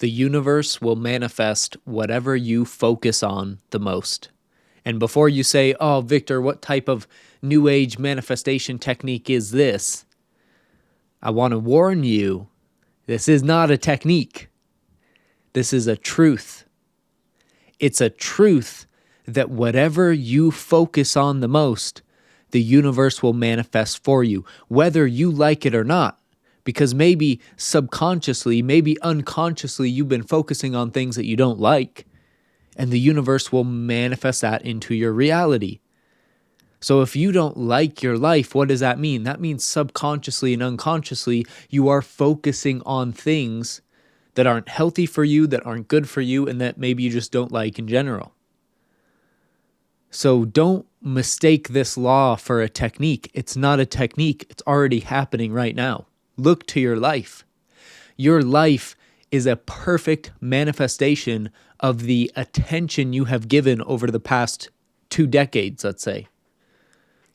The universe will manifest whatever you focus on the most. And before you say, oh, Victor, what type of new age manifestation technique is this? I want to warn you, this is not a technique. This is a truth. It's a truth that whatever you focus on the most, the universe will manifest for you, whether you like it or not. Because maybe subconsciously, maybe unconsciously, you've been focusing on things that you don't like, and the universe will manifest that into your reality. So if you don't like your life, what does that mean? That means subconsciously and unconsciously, you are focusing on things that aren't healthy for you, that aren't good for you, and that maybe you just don't like in general. So don't mistake this law for a technique. It's not a technique. It's already happening right now. Look to your life. Your life is a perfect manifestation of the attention you have given over the past 2 decades, let's say.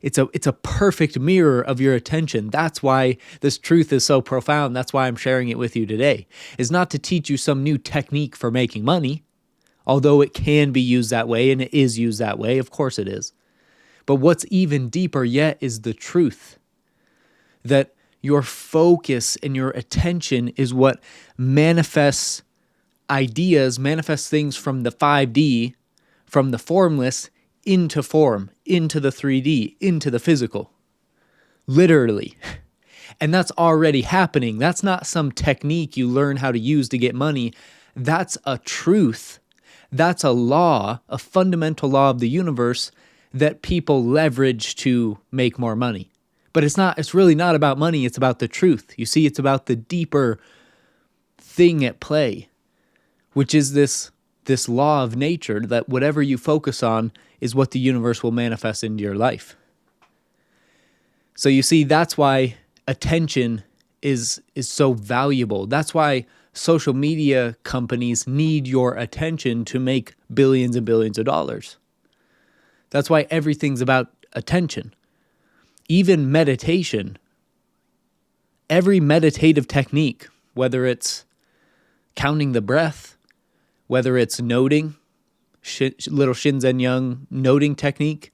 It's a perfect mirror of your attention. That's why this truth is so profound. That's why I'm sharing it with you today. It's not to teach you some new technique for making money, although it can be used that way, and it is used that way. Of course it is. But what's even deeper yet is the truth that your focus and your attention is what manifests ideas, manifests things from the 5D, from the formless into form, into the 3D, into the physical. Literally. And that's already happening. That's not some technique you learn how to use to get money. That's a truth. That's a law, a fundamental law of the universe that people leverage to make more money. But it's really not about money, it's about the truth. You see, it's about the deeper thing at play, which is this law of nature that whatever you focus on is what the universe will manifest into your life. So you see, that's why attention is so valuable. That's why social media companies need your attention to make billions and billions of dollars. That's why everything's about attention. Even meditation, every meditative technique, whether it's counting the breath, whether it's noting, little Shinzen Young noting technique,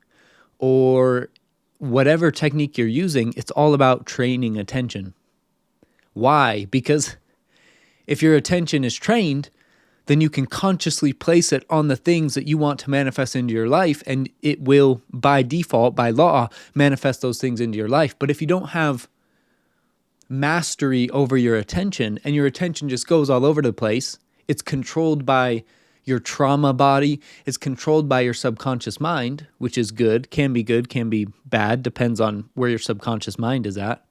or whatever technique you're using, it's all about training attention. Why? Because if your attention is trained, then you can consciously place it on the things that you want to manifest into your life, and it will, by default, by law, manifest those things into your life. But if you don't have mastery over your attention, and your attention just goes all over the place, it's controlled by your trauma body, it's controlled by your subconscious mind, which is good, can be bad, depends on where your subconscious mind is at,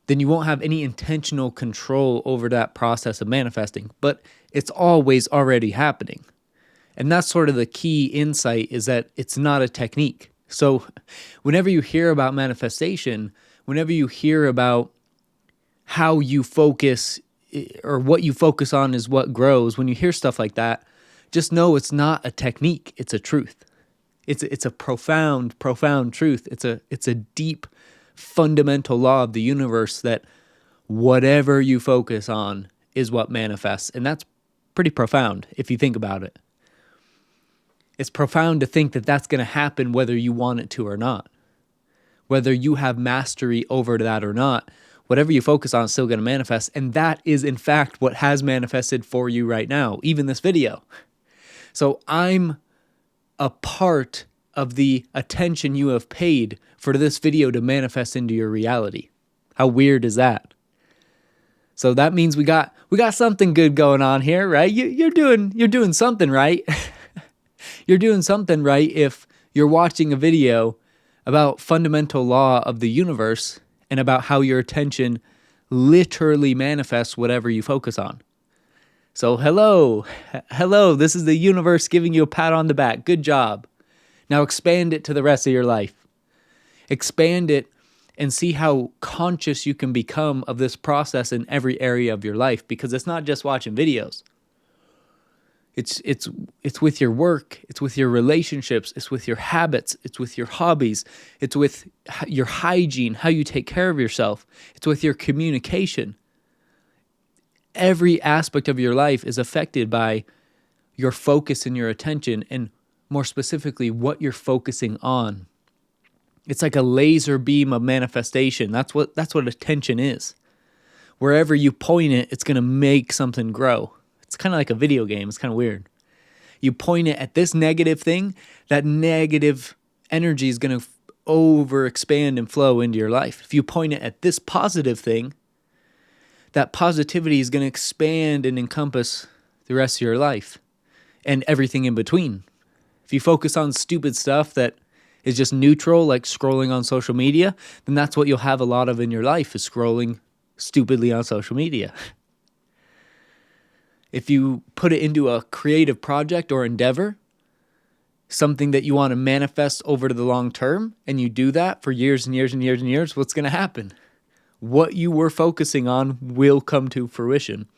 then you won't have any intentional control over that process of manifesting. But it's always already happening. And that's sort of the key insight, is that it's not a technique. So whenever you hear about manifestation, whenever you hear about how you focus or what you focus on is what grows, when you hear stuff like that, just know it's not a technique, it's a truth. It's a profound, profound truth. It's a deep, fundamental law of the universe that whatever you focus on is what manifests. And that's pretty profound if you think about it. It's profound to think that that's going to happen whether you want it to or not. Whether you have mastery over that or not, whatever you focus on is still going to manifest. And that is, in fact, what has manifested for you right now, even this video. So I'm a part of the attention you have paid for this video to manifest into your reality. How weird is that? So that means we got something good going on here, right? You're doing something right. You're doing something right if you're watching a video about fundamental law of the universe and about how your attention literally manifests whatever you focus on. So hello, this is the universe giving you a pat on the back. Good job. Now expand it to the rest of your life. Expand it and see how conscious you can become of this process in every area of your life, because it's not just watching videos. It's with your work, it's with your relationships, it's with your habits, it's with your hobbies, it's with your hygiene, how you take care of yourself, it's with your communication. Every aspect of your life is affected by your focus and your attention, and more specifically, what you're focusing on. It's like a laser beam of manifestation. That's what attention is. Wherever you point it, it's going to make something grow. It's kind of like a video game. It's kind of weird. You point it at this negative thing, that negative energy is going to over expand and flow into your life. If you point it at this positive thing, that positivity is going to expand and encompass the rest of your life and everything in between. If you focus on stupid stuff that is just neutral, like scrolling on social media, then that's what you'll have a lot of in your life, is scrolling stupidly on social media. If you put it into a creative project or endeavor, something that you want to manifest over to the long term, and you do that for years and years and years and years, what's going to happen? What you were focusing on will come to fruition.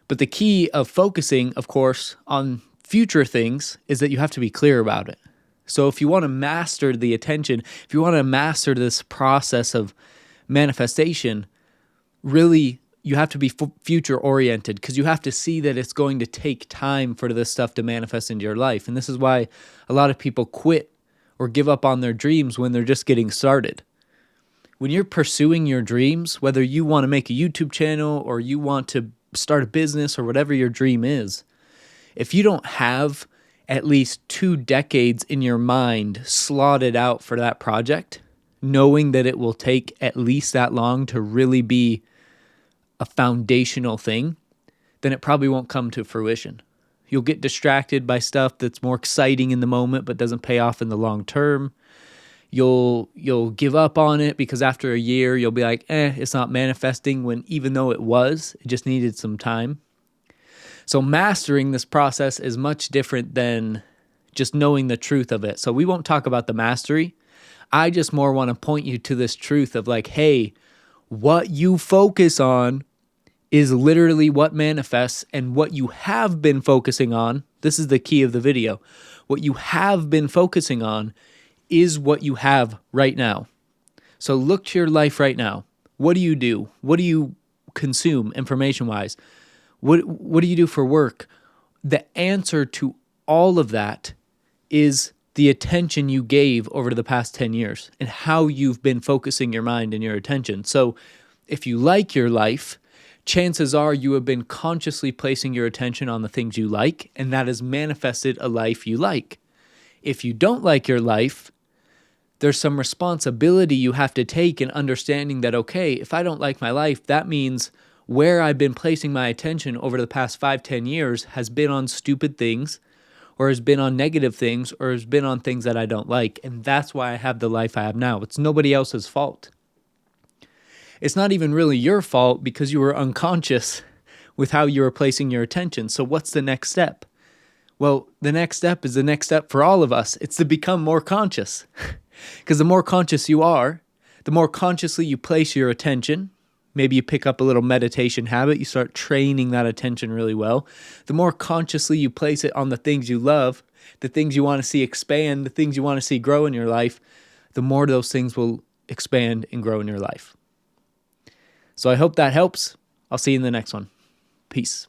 But the key of focusing, of course, on future things is that you have to be clear about it. So if you want to master the attention, if you want to master this process of manifestation, really you have to be future oriented, because you have to see that it's going to take time for this stuff to manifest into your life. And this is why a lot of people quit or give up on their dreams when they're just getting started. When you're pursuing your dreams, whether you want to make a YouTube channel or you want to start a business or whatever your dream is, if you don't have at least 2 decades in your mind slotted out for that project, knowing that it will take at least that long to really be a foundational thing, then it probably won't come to fruition. You'll get distracted by stuff that's more exciting in the moment but doesn't pay off in the long term. You'll give up on it because after a year you'll be like, it's not manifesting, when even though it was, it just needed some time. So mastering this process is much different than just knowing the truth of it. So we won't talk about the mastery. I just more want to point you to this truth of like, hey, what you focus on is literally what manifests, and what you have been focusing on, this is the key of the video, what you have been focusing on is what you have right now. So look to your life right now. What do you do? What do you consume information-wise? What do you do for work? The answer to all of that is the attention you gave over the past 10 years and how you've been focusing your mind and your attention. So if you like your life, chances are you have been consciously placing your attention on the things you like, and that has manifested a life you like. If you don't like your life, there's some responsibility you have to take in understanding that, okay, if I don't like my life, that means where I've been placing my attention over the past 5-10 years has been on stupid things, or has been on negative things, or has been on things that I don't like. And that's why I have the life I have now. It's nobody else's fault. It's not even really your fault because you were unconscious with how you were placing your attention. So what's the next step? Well, the next step is the next step for all of us. It's to become more conscious. Because the more conscious you are, the more consciously you place your attention. Maybe you pick up a little meditation habit. You start training that attention really well. The more consciously you place it on the things you love, the things you want to see expand, the things you want to see grow in your life, the more those things will expand and grow in your life. So I hope that helps. I'll see you in the next one. Peace.